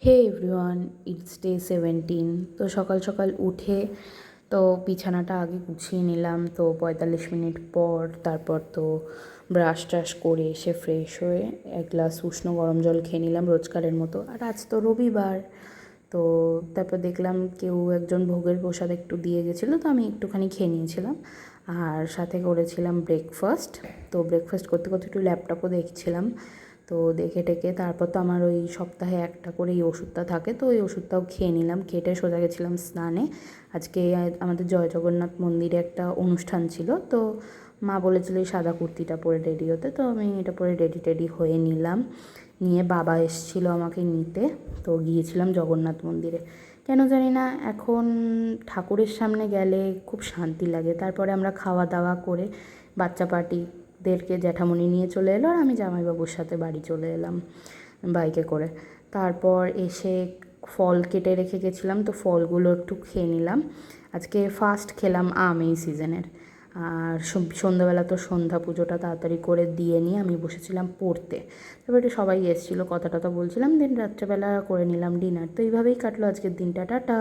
Hey everyone, it's day 17। তো সকাল সকাল উঠে তো বিছানাটা আগে গুছিয়ে নিলাম। তো 45 মিনিট পর তারপর তো ব্রাশ ট্রাশ করে এসে ফ্রেশ হয়ে এক গ্লাস উষ্ণ গরম জল খেয়ে নিলাম রোজকারের মতো। আর আজ তো রবিবার, তো তারপর দেখলাম কেউ একজন ভোগের প্রসাদ একটু দিয়ে গেছিলো, তো আমি একটুখানি খেয়ে নিয়েছিলাম। আর সাথে করেছিলাম ব্রেকফাস্ট। তো ব্রেকফাস্ট করতে করতে একটু ল্যাপটপও দেখছিলাম। তো দেখে টেকে তারপর তো আমার ওই সপ্তাহে একটা করে এই ওষুধটা থাকে, তো ওই ওষুধটাও খেয়ে নিলাম। কেটে সোজা গেছিলাম স্নানে। আজকে আমাদের জয় জগন্নাথ মন্দিরে একটা অনুষ্ঠান ছিল, তো মা বলেছিল এই সাদা কুর্তিটা পরে রেডি হতে, তো আমি এটা পরে রেডি টেডি হয়ে নিলাম। নিয়ে বাবা এসেছিলো আমাকে নিতে, তো গিয়েছিলাম জগন্নাথ মন্দিরে। কেন জানি না এখন ঠাকুরের সামনে গেলে খুব শান্তি লাগে। তারপরে আমরা খাওয়া দাওয়া করে বাচ্চা পার্টিদেরকে জ্যাঠামণি নিয়ে চলে এলো, আর আমি জামাইবাবুর সাথে বাড়ি চলে এলাম বাইকে করে। তারপর এসে ফল কেটে রেখে গেছিলাম, তো ফলগুলো একটু খেয়ে নিলাম। আজকে ফার্স্ট খেলাম আম এই সিজনের। আর সন্ধ্যাবেলা তো সন্ধ্যা পুজোটা তাড়াতাড়ি করে দিয়ে নিয়ে আমি বসেছিলাম পড়তে। তারপর একটু সবাই এসেছিলো, কথা টথা বলছিলাম, দেন রাত্রেবেলা করে নিলাম ডিনার। তো এইভাবেই কাটলো আজকের দিনটা। টাটা।